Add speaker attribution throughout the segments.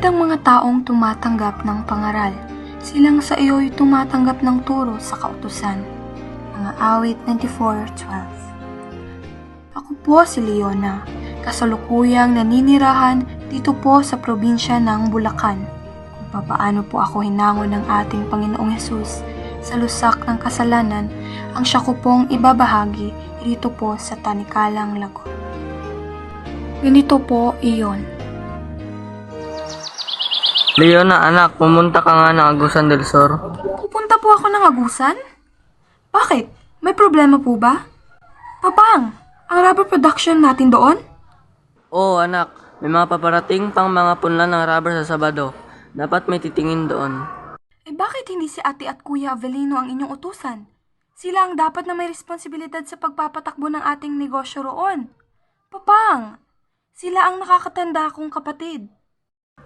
Speaker 1: ang mga taong tumatanggap ng pangaral. Silang sa iyo'y tumatanggap ng turo sa kautusan. Mga awit 94:12. Ako po si Leona, kasalukuyang naninirahan dito po sa probinsya ng Bulacan. Kung papaano po ako hinango ng ating Panginoong Hesus sa lusak ng kasalanan, ang siya ko pong ibabahagi rito po sa Tanikalang Lagot. Ganito po iyon.
Speaker 2: Leona, anak, pumunta ka nga ng Agusan del Sur.
Speaker 1: Pupunta po ako ng Agusan? Bakit? May problema po ba? Papang, ang rubber production natin doon?
Speaker 2: Oo, anak. May mga paparating pang mga punlan ng rubber sa Sabado. Dapat may titingin doon.
Speaker 1: Bakit hindi si ate at kuya Avelino ang inyong utusan? Sila ang dapat na may responsibilidad sa pagpapatakbo ng ating negosyo roon. Papang, sila ang nakakatanda kong kapatid.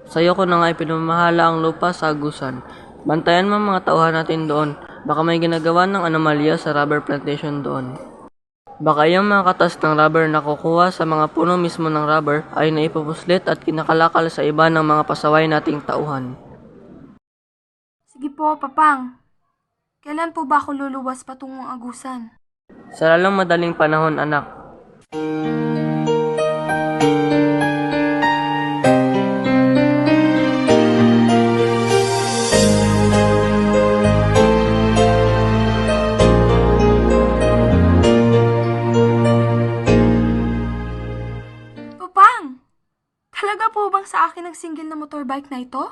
Speaker 2: Sa'yo ko na nga ipinamahala ang lupa sa Agusan. Bantayan mo ang mga tauhan natin doon. Baka may ginagawa ng anomalya sa rubber plantation doon. Baka yung mga katas ng rubber na kukuha sa mga puno mismo ng rubber ay naipupuslit at kinakalakal sa iba ng mga pasaway nating tauhan.
Speaker 1: Sige po, Papang. Kailan po ba ako luluwas patungong Agusan?
Speaker 2: Sa lalong madaling panahon, anak.
Speaker 1: Papang! Talaga po bang sa akin ang single na motorbike na ito?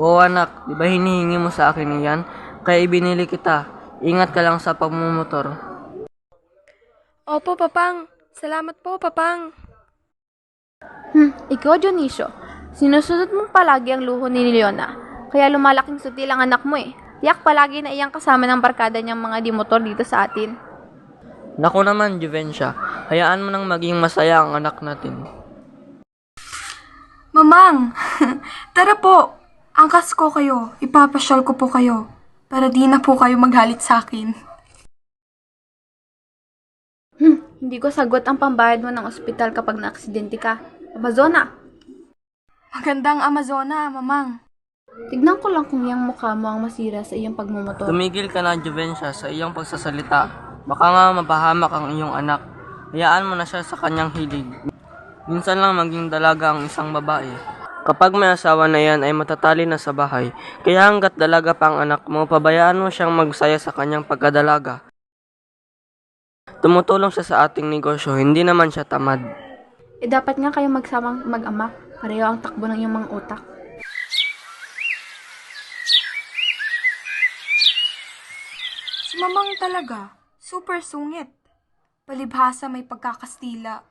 Speaker 2: Oo, anak. Di ba hinihingi mo sa akin yan? Kaya ibinili kita. Ingat ka lang sa pagmumotor.
Speaker 1: Opo, Papang. Salamat po, Papang.
Speaker 3: Ikaw, Dionisio, sinusunod mo palagi ang luho ni Leona, kaya lumalaking sutil ang anak mo eh. Tiyak palagi na iyang kasama ng barkada niyang mga dimotor dito sa atin.
Speaker 2: Naku naman, Juvencia. Hayaan mo nang maging masaya ang anak natin.
Speaker 1: Mamang! Tara po! Angkas ko kayo. Ipapasyal ko po kayo. Para di na po kayo maghalit sa akin.
Speaker 3: Hindi ko sagot ang pambayad mo ng ospital kapag naaksidente ka. Amazona!
Speaker 1: Magandang Amazona, Mamang.
Speaker 3: Tignan ko lang kung yung mukha mo ang masira sa iyong pagmumotor.
Speaker 2: Tumigil ka na, Juvencia, sa iyong pagsasalita. Baka nga mapahamak ang iyong anak. Hayaan mo na siya sa kanyang hilig. Minsan lang maging dalaga ang isang babae. Kapag may asawa na yan ay matatali na sa bahay. Kaya hanggat dalaga pa ang anak mo, pabayaan mo siyang magsaya sa kanyang pagkadalaga. Tumutulong siya sa ating negosyo, hindi naman siya tamad.
Speaker 3: Dapat nga kayo magsamang mag-ama. Pareho ang takbo ng iyong mga utak.
Speaker 1: Si Mamang talaga. Super sungit. Palibhasa may pagkakastila.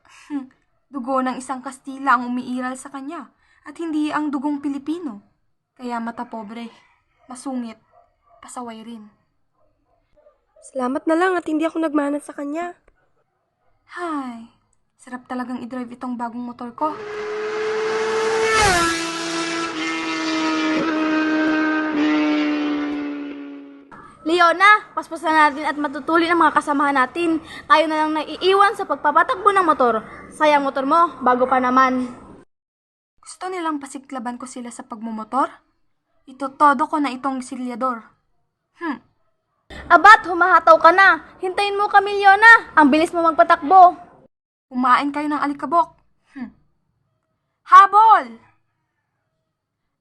Speaker 1: Dugo ng isang Kastila ang umiiral sa kanya at hindi ang dugong Pilipino. Kaya mata pobre, masungit, pasaway rin. Salamat na lang at hindi ako nagmana sa kanya. Hay, sarap talagang i-drive itong bagong motor ko.
Speaker 3: Leona, paspasan natin at matutulin ang mga kasamahan natin. Tayo na lang naiiwan sa pagpapatakbo ng motor. Sayang motor mo, bago pa naman.
Speaker 1: Gusto nilang pasiklaban ko sila sa pagmumotor? Itotodo ko na itong silyador.
Speaker 3: Abat, humahataw ka na. Hintayin mo kami, Leona. Ang bilis mo magpatakbo.
Speaker 1: Kumain kayo ng alikabok. Habol!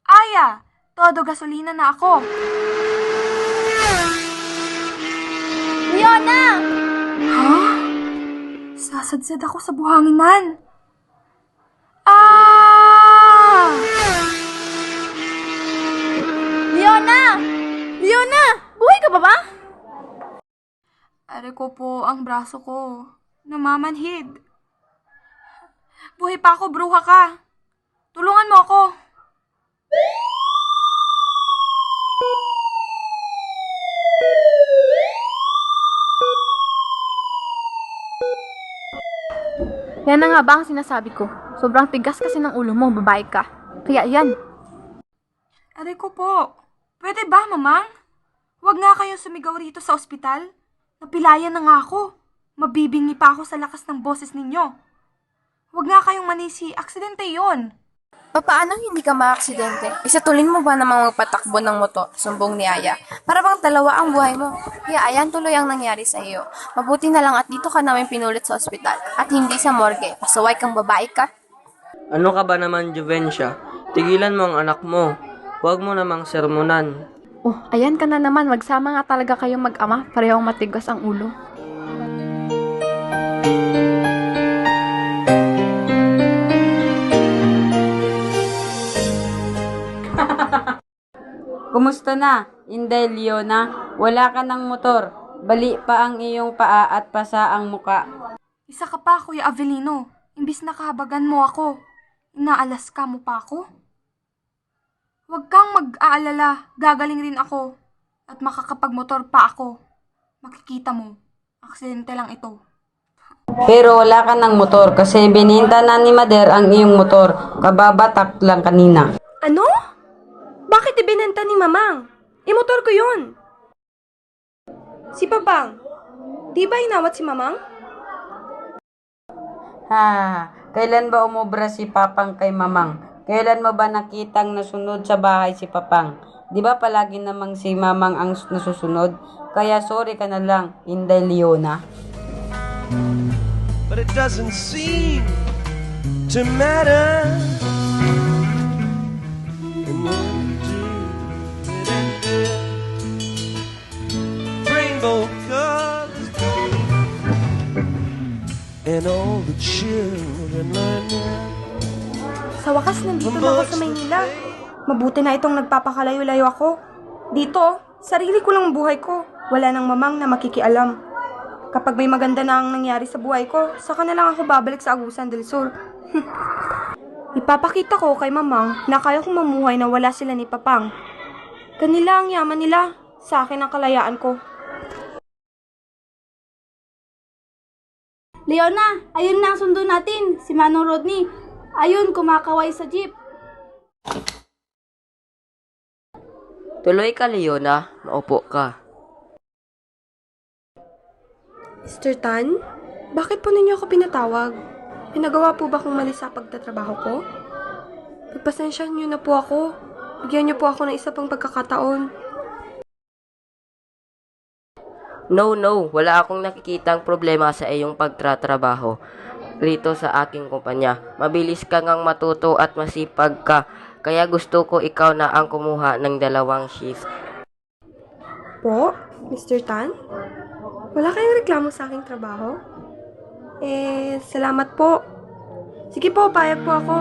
Speaker 1: Aya, todo gasolina na ako.
Speaker 3: Leona!
Speaker 1: Ha? Sasadsad ako sa buhanginan. Ah!
Speaker 3: Leona! Leona! Buhay ka pa ba?
Speaker 1: Are ko po ang braso ko. Namamanhid. Buhay pa ako, bruha ka. Tulungan mo ako.
Speaker 3: Yan na nga ba ang sinasabi ko? Sobrang tigas kasi ng ulo mo, babae ka. Kaya yan.
Speaker 1: Are ko po. Pwede ba, Mamang? Huwag nga kayong sumigaw rito sa ospital. Napilayan na nga ako. Mabibingi pa ako sa lakas ng boses ninyo. Huwag nga kayong manisi. Aksidente yon.
Speaker 4: Papaano hindi ka maaksidente? Isatulin mo ba namang magpatakbo ng motor? Sumbong ni Aya. Para bang dalawa ang buhay mo. Kaya ayan tuloy ang nangyari sa iyo. Mabuti na lang at dito ka namin pinulit sa ospital. At hindi sa morgue. Pasaway kang babae ka.
Speaker 2: Ano ka ba naman, Juvencia? Tigilan mo ang anak mo. Huwag mo namang sermonan.
Speaker 5: Oh, ayan ka na naman. Magsama nga talaga kayong mag-ama. Parehong matigas ang ulo.
Speaker 6: Kumusta na, Inday Leona? Wala ka ng motor. Bali pa ang iyong paa at pasa ang muka.
Speaker 1: Isa ka pa, Kuya Avelino. Imbis na kahabagan mo ako, inaalas ka mo pa ako? Huwag kang mag-aalala, gagaling rin ako. At makakapagmotor pa ako. Makikita mo, aksidente lang ito.
Speaker 6: Pero wala ka ng motor kasi bininta na ni Mader ang iyong motor. Kababatak lang kanina.
Speaker 7: Ano? Bakit ibinenta ni Mamang? Motor ko yun. Si Papang, di ba inawat si Mamang?
Speaker 6: Ha, kailan ba umubra si Papang kay Mamang? Kailan mo ba nakitang nasunod sa bahay si Papang? Di ba palagi namang si Mamang ang nasusunod? Kaya sorry ka na lang, Inday Leona.
Speaker 8: But it doesn't seem to matter. And when you do, rainbow colors and all the children learn.
Speaker 7: Sa wakas, nandito na ako sa Maynila. Mabuti na itong nagpapakalayo-layo ako. Dito, sarili ko lang ang buhay ko. Wala nang Mamang na makikialam. Kapag may maganda na ang nangyari sa buhay ko, saka na lang ako babalik sa Agusan del Sur. Ipapakita ko kay Mamang na kaya kong mamuhay na wala sila ni Papang. Kanila ang yaman nila, sa akin ang kalayaan ko.
Speaker 3: Leona, ayun na ang sundo natin, si Manong Rodney. Ayun, kumakaway sa jeep.
Speaker 2: Tuloy ka, Leona. Maupo ka.
Speaker 7: Mr. Tan, bakit po ninyo ako pinatawag? Pinagawa po ba kong mali sa pagtatrabaho ko? Pagpasensyahan niyo na po ako. Bigyan niyo po ako ng isa pang pagkakataon.
Speaker 9: No, wala akong nakikitang problema sa iyong pagtatrabaho rito sa aking kumpanya. Mabilis ka ngang matuto at masipag ka, kaya gusto ko ikaw na ang kumuha ng 2 shift.
Speaker 7: Po, Mr. Tan? Wala kayong reklamo sa aking trabaho? Salamat po. Sige po, payag po ako.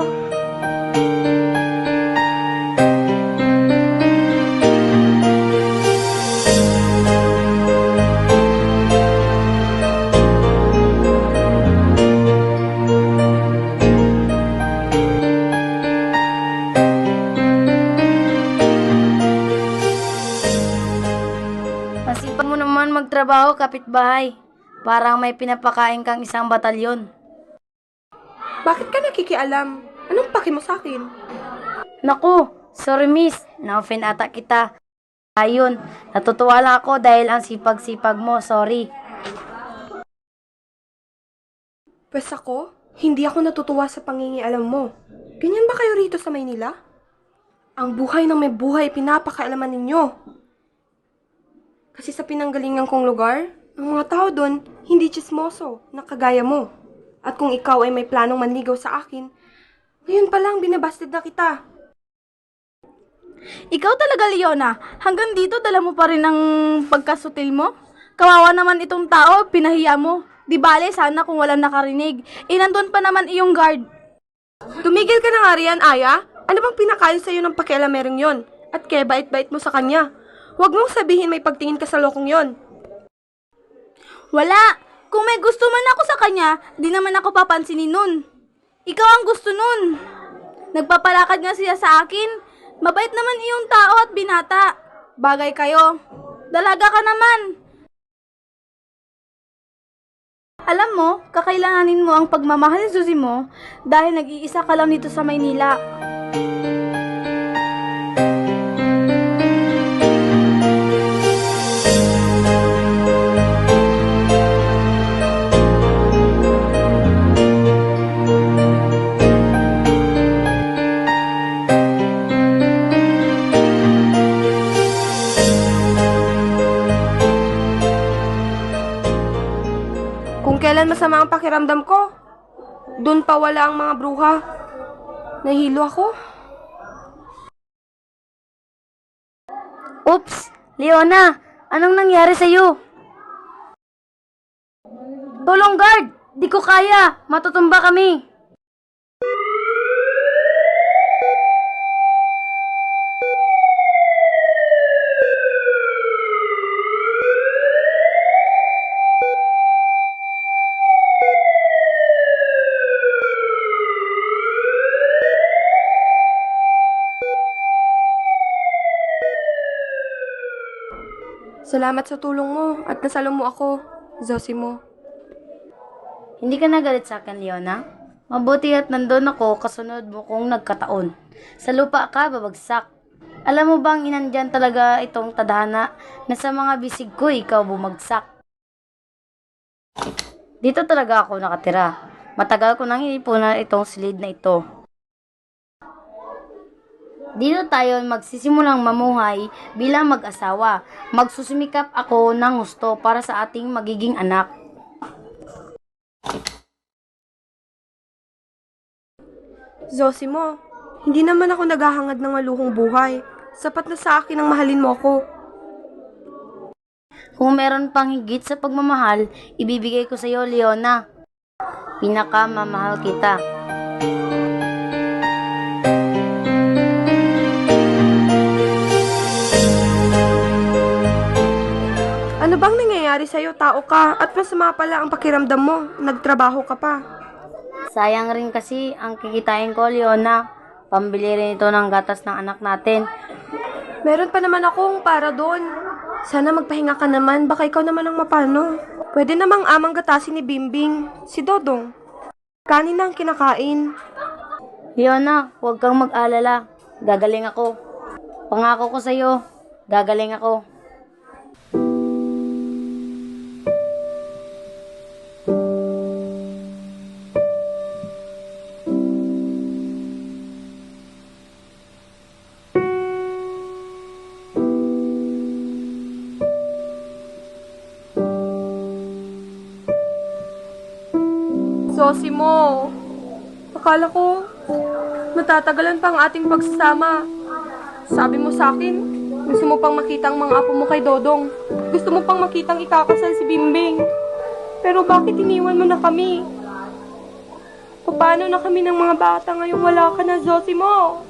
Speaker 10: Masipag mo naman magtrabaho, kapitbahay. Parang may pinapakain kang isang batalyon.
Speaker 7: Bakit ka nakikialam? Anong paki mo sa akin?
Speaker 10: Naku, sorry miss. Na-offend ata kita. Ayun, natutuwa lang ako dahil ang sipag-sipag mo. Sorry.
Speaker 7: Pwes ako, hindi ako natutuwa sa pangingialam mo. Ganyan ba kayo rito sa Maynila? Ang buhay ng may buhay pinapakaalaman ninyo. Kasi sa pinanggalingan kong lugar, ang mga tao doon hindi chismoso na kagaya mo. At kung ikaw ay may planong manligaw sa akin, ngayon pa lang binabasted na kita.
Speaker 3: Ikaw talaga, Leona. Hanggang dito dala mo pa rin ang pagkasutil mo? Kawawa naman itong tao, pinahiya mo. Di bale, sana kung walang nakarinig. Nandun pa naman iyong guard.
Speaker 7: Tumigil ka na nga riyan, Aya. Ano bang pinakain sa'yo ng pakialamerong yon? At kaya bait-bait mo sa kanya. Huwag mong sabihin may pagtingin ka sa lokong yon.
Speaker 3: Wala. Kung may gusto man ako sa kanya, di naman ako papansinin nun. Ikaw ang gusto nun. Nagpapalakad nga siya sa akin. Mabait naman iyong tao at binata. Bagay kayo. Dalaga ka naman. Alam mo, kakailanganin mo ang pagmamahal susi mo dahil nag-iisa ka lang dito sa Maynila.
Speaker 7: Minsan masama ang pakiramdam ko. Doon pa wala ang mga bruha. Nahilo ako.
Speaker 10: Oops! Leona! Anong nangyari sa'yo? Tulong, guard! Di ko kaya! Matutumba kami!
Speaker 7: Salamat sa tulong mo at nasalong mo ako, Zosimo.
Speaker 10: Hindi ka nagalit sa akin, Leona? Mabuti at nandun ako kasunod mo kung nagkataon. Sa lupa ka, babagsak. Alam mo bang inandyan talaga itong tadhana na sa mga bisig ko ikaw bumagsak? Dito talaga ako nakatira. Matagal ko nang inipunan itong silid na ito. Dito tayo magsisimulang mamuhay bilang mag-asawa. Magsusumikap ako ng gusto para sa ating magiging anak.
Speaker 7: Zosimo, hindi naman ako naghahangad ng maluhong buhay. Sapat na sa akin ang mahalin mo ako.
Speaker 10: Kung meron pang higit sa pagmamahal, ibibigay ko sa iyo, Leona. Pinakamamahal kita.
Speaker 7: Ano bang nangyayari sa'yo? Tao ka at masama pala ang pakiramdam mo. Nagtrabaho ka pa.
Speaker 10: Sayang rin kasi ang kikitain ko, Leona. Pambili rin ito ng gatas ng anak natin.
Speaker 7: Meron pa naman akong para doon. Sana magpahinga ka naman. Baka ikaw naman ang mapano. Pwede namang amang gatasin ni Bimbing. Si Dodong. Kanin na ang kinakain.
Speaker 10: Leona, huwag kang mag-alala. Gagaling ako. Pangako ko sa'yo, gagaling ako.
Speaker 7: Zosimo, akala ko matatagalan pa ang ating pagsasama. Sabi mo sa akin, gusto mo pang makita ang mga apo mo kay Dodong. Gusto mo pang makitang ikakasal si Bimbing. Pero bakit iniwan mo na kami? Paano na kami ng mga bata ngayong wala ka na, Zosimo?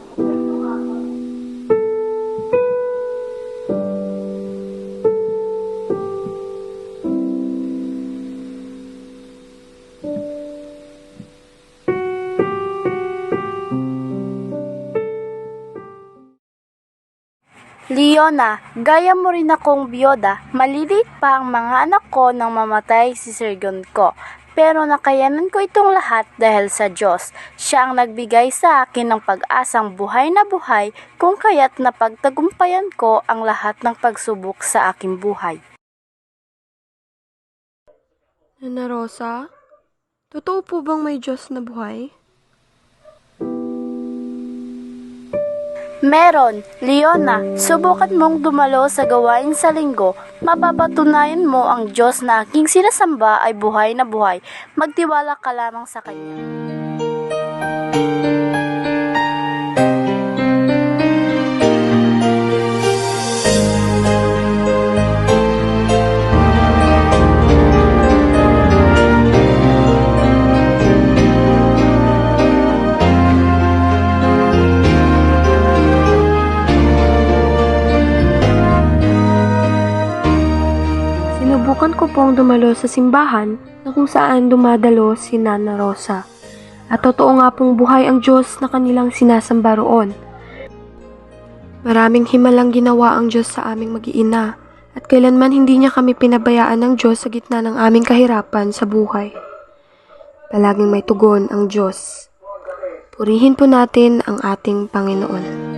Speaker 3: Leona, gaya mo rin akong biyoda, maliliit pa ang mga anak ko nang mamatay si Sirgon ko. Pero nakayanan ko itong lahat dahil sa Diyos. Siya ang nagbigay sa akin ng pag-asang buhay na buhay kung kaya't napagtagumpayan ko ang lahat ng pagsubok sa aking buhay.
Speaker 7: Nana Rosa, totoo po bang may Diyos na buhay?
Speaker 3: Meron, Leona, subukan mong dumalo sa gawain sa linggo, mapapatunayan mo ang Diyos na aking sinasamba ay buhay na buhay. Magtiwala ka lamang sa Kanya.
Speaker 1: Sinubukan ko pong dumalo sa simbahan na kung saan dumadalo si Nana Rosa. At totoo nga pong buhay ang Diyos na kanilang sinasamba roon. Maraming himalang ginawa ang Diyos sa aming mag-iina at kailanman hindi niya kami pinabayaan ng Diyos sa gitna ng aming kahirapan sa buhay. Palaging may tugon ang Diyos. Purihin po natin ang ating Panginoon.